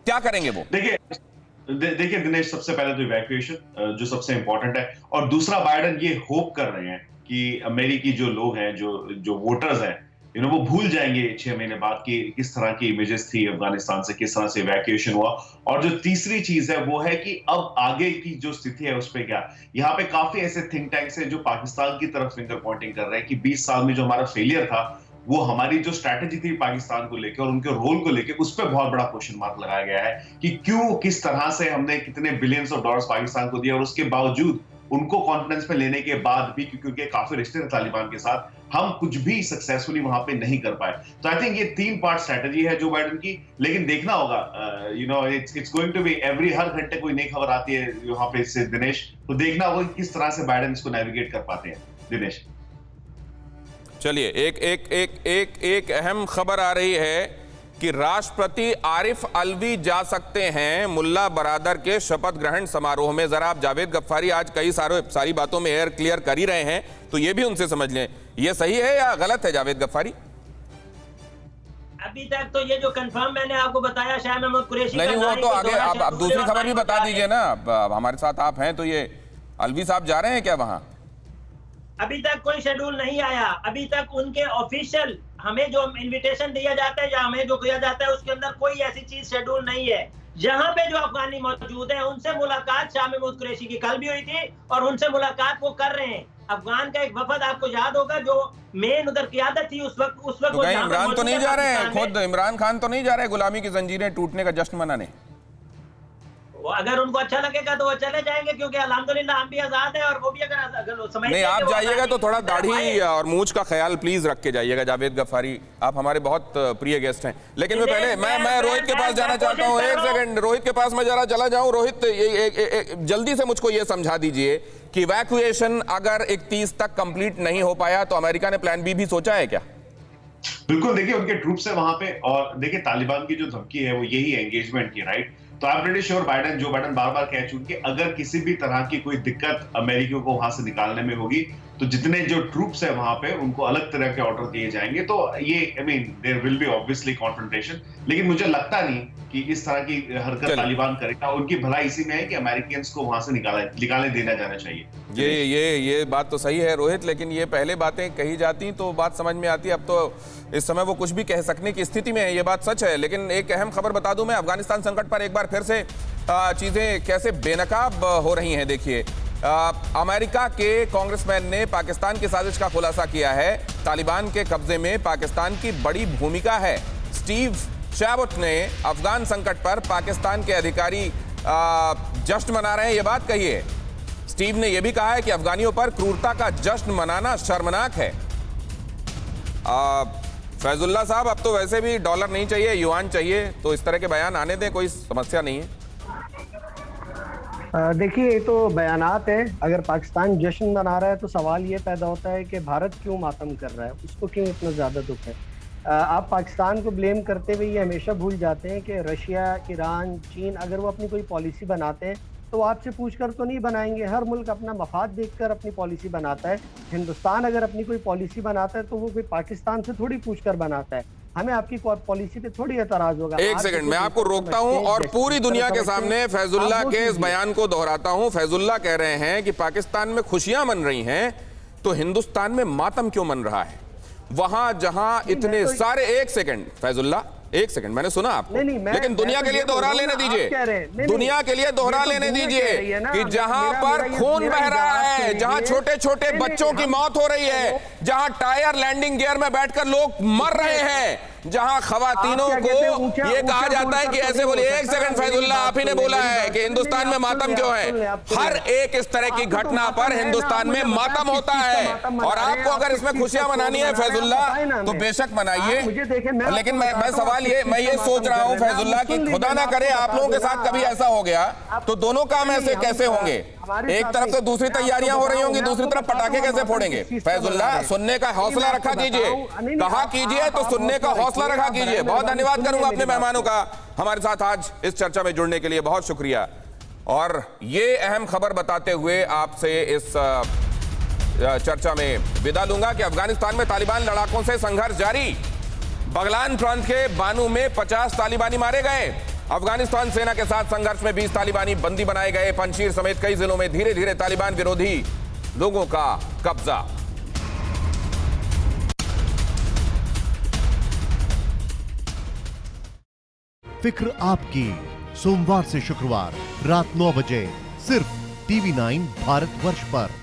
क्या करेंगे वो?
देखिए दिनेश, सबसे पहले तो इवैक्यूएशन जो सबसे इंपॉर्टेंट है, और दूसरा बाइडेन ये होप कर रहे हैं कि अमेरिकी जो लोग हैं, जो वोटर्स हैं, वो भूल जाएंगे 6 महीने बाद कि किस तरह की इमेजेस थी अफगानिस्तान से, किस तरह से इवैक्यूएशन हुआ। और जो तीसरी चीज है वो है कि अब आगे की जो स्थिति है उस पर क्या। यहाँ पे काफी ऐसे थिंक टैंक्स हैं जो पाकिस्तान की तरफ फिंगर पॉइंटिंग कर रहे हैं कि 20 साल में जो हमारा फेलियर था, वो हमारी जो स्ट्रैटेजी थी पाकिस्तान को लेकर और उनके रोल को लेकर, उस पर बहुत बड़ा क्वेश्चन मार्क लगाया गया है कि क्यों, किस तरह से हमने कितने बिलियंस ऑफ डॉलर्स पाकिस्तान को दिए, और उसके बावजूद उनको कॉन्फिडेंस में लेने के बाद भी, क्योंकि काफी रिश्ते थे तालिबान के साथ, हम कुछ भी सक्सेसफुली वहां पे नहीं कर पाए। तो आई थिंक ये 3 पार्ट स्ट्रैटेजी है जो बाइडेन की। लेकिन देखना होगा, इट्स गोइंग टू बी हर घंटे कोई नई खबर आती है वहां पे इससे दिनेश, तो देखना होगा किस तरह से बाइडेन इसको नेविगेट कर पाते हैं दिनेश।
चलिए, एक अहम खबर आ रही है कि राष्ट्रपति आरिफ अलवी जा सकते हैं मुल्ला बरादर के शपथ ग्रहण समारोह में। जरा आप जावेद गफ्फारी आज कई सारी बातों में एयर क्लियर कर ही रहे हैं, तो ये भी उनसे समझ लें, ये सही है या गलत है जावेद गफ्फारी?
अभी तक तो ये जो कंफर्म मैंने आपको बताया, शाह महमूद कुरैशी
नहीं, वो तो आगे आप दूसरी खबर भी बता दीजिए ना। हमारे साथ आप हैं, तो ये अलवी साहब जा रहे हैं क्या वहां?
अभी तक कोई शेड्यूल नहीं आया। अभी तक उनके ऑफिशियल हमें जो इनविटेशन दिया जाता है या हमें जो किया जाता है उसके अंदर कोई ऐसी चीज शेड्यूल नहीं है। जहां पे जो अफगानी मौजूद है उनसे मुलाकात शाह महमूद कुरैशी की कल भी हुई थी और उनसे मुलाकात वो कर रहे हैं। अफगान का एक वफद आपको याद होगा जो मेन उधर क़ियादत थी उस वक्त
तो कहीं इमरान तो नहीं जा रहे हैं, खुद इमरान खान तो नहीं जा रहे गुलामी की जंजीरें टूटने का जश्न मनाने?
अगर उनको अच्छा लगेगा तो वो चले जाएंगे, क्योंकि अल्हम्दुलिल्लाह हम भी आजाद हैं और वो भी अगर समझ
नहीं, आप जाइएगा तो थोड़ा दाढ़ी और मूंछ का ख्याल प्लीज रख के जाइएगा जावेद गफ्फारी, आप हमारे बहुत प्रिय गेस्ट हैं। लेकिन मैं रोहित के पास जाना चाहता हूँ, एक सेकंड, रोहित के पास मैं जरा चला जाऊं। रोहित, जल्दी से मुझको ये समझा दीजिए कि इवैक्यूएशन अगर 31 तक कंप्लीट नहीं हो पाया तो अमेरिका ने प्लान बी भी सोचा है क्या?
बिल्कुल, देखिए उनके ट्रूप्स है वहां पे, और देखिए तालिबान की जो धमकी है वो यही है एंगेजमेंट की, राइट? तो I am pretty sure Joe Biden बार बार कह चुके कि अगर किसी भी तरह की कोई दिक्कत अमेरिकियों को वहां से निकालने में होगी तो जितने जो ट्रूप्स है वहां पे उनको अलग तरह के ऑर्डर दिए जाएंगे। तो ये I mean there will be obviously confrontation, लेकिन मुझे लगता नहीं कि इस तरह की हरकत तालिबान करेगा। उनकी भलाई इसी में है कि अमेरिकन्स को वहां से निकाले देना जाना चाहिए।
ये बात तो सही है रोहित, लेकिन ये पहले बातें कही जाती तो बात समझ में आती, अब तो इस समय वो कुछ भी कह सकने की स्थिति में है, ये बात सच है। लेकिन एक अहम खबर बता दूं मैं, अफगानिस्तान संकट पर एक बार फिर से चीजें कैसे बेनकाब हो रही हैं। देखिए, अमेरिका के कांग्रेसमैन ने पाकिस्तान की साजिश का खुलासा किया है। तालिबान के कब्जे में पाकिस्तान की बड़ी भूमिका है। स्टीव शैबुट ने अफगान संकट पर पाकिस्तान के अधिकारी जश्न मना रहे हैं, ये बात कही है। स्टीव ने यह भी कहा है कि अफगानियों पर क्रूरता का जश्न मनाना शर्मनाक है। फैजुल्ला साहब, अब तो वैसे भी डॉलर नहीं चाहिए, युआन चाहिए, तो इस तरह के बयान आने दें, कोई समस्या नहीं है।
देखिए, ये तो बयानात है। अगर पाकिस्तान जश्न मना रहा है तो सवाल ये पैदा होता है कि भारत क्यों मातम कर रहा है, उसको क्यों इतना ज़्यादा दुख है। आप पाकिस्तान को ब्लेम करते हुए ये हमेशा भूल जाते हैं कि रशिया, ईरान, चीन अगर वो अपनी कोई पॉलिसी बनाते हैं तो आपसे पूछकर तो नहीं बनाएंगे। हर मुल्क अपना मफाद देखकर अपनी पॉलिसी बनाता है। हिंदुस्तान अगर अपनी कोई पॉलिसी बनाता है तो वो कोई पाकिस्तान से थोड़ी पूछकर बनाता है। हमें आपकी पॉलिसी पे थोड़ी एतराज होगा।
एक सेकंड, मैं आपको रोकता हूं और पूरी दुनिया के सामने फैजुल्ला के इस बयान को दोहराता हूं। फैजुल्ला कह रहे हैं कि पाकिस्तान में खुशियां मन रही हैं तो हिंदुस्तान में मातम क्यों मन रहा है? वहां जहां इतने सारे, एक सेकंड फैजुल्ला, एक सेकंड, मैंने सुना आपको, लेकिन दुनिया के लिए दोहरा लेने दीजिए, दुनिया के लिए दोहरा लेने दीजिए कि जहां पर खून बह रहा है, जहां छोटे छोटे बच्चों की मौत हो रही है, जहां टायर लैंडिंग गियर में बैठकर लोग मर रहे हैं, जहां खवातीनों को ये कहा जाता है कि ऐसे बोलिए। एक सेकंड फैजुल्ला, आप ही ने बोला है कि हिंदुस्तान में मातम क्यों है? हर एक इस तरह की घटना पर हिंदुस्तान में मातम होता है, और आपको अगर इसमें खुशियां मनानी है फैजुल्ला तो बेशक मनाइए, लेकिन मैं सवाल मैं ये सोच रहा हूं फैजुल्ला कि खुदा ना करे आप लोगों के साथ कभी ऐसा हो गया तो दोनों काम ऐसे कैसे होंगे? एक तरफ तो दूसरी तैयारियां हो रही होंगी, दूसरी तरफ पटाखे कैसे फोड़ेंगे? फैजुल्ला, सुनने का हौसला रखा कीजिए, कहा कीजिए तो सुनने का हौसला रखा कीजिए। बहुत धन्यवाद करूंगा अपने मेहमानों का हमारे साथ आज इस चर्चा में जुड़ने के लिए, बहुत शुक्रिया। और ये अहम खबर बताते हुए आपसे इस चर्चा में विदा लूंगा कि अफगानिस्तान में तालिबान लड़ाकों से संघर्ष जारी। बगलान प्रांत के बानू में 50 तालिबानी मारे गए। अफगानिस्तान सेना के साथ संघर्ष में 20 तालिबानी बंदी बनाए गए। पंजशीर समेत कई जिलों में धीरे धीरे तालिबान विरोधी लोगों का कब्जा।
फिक्र आपकी, सोमवार से शुक्रवार रात 9 बजे सिर्फ TV9 भारतवर्ष पर।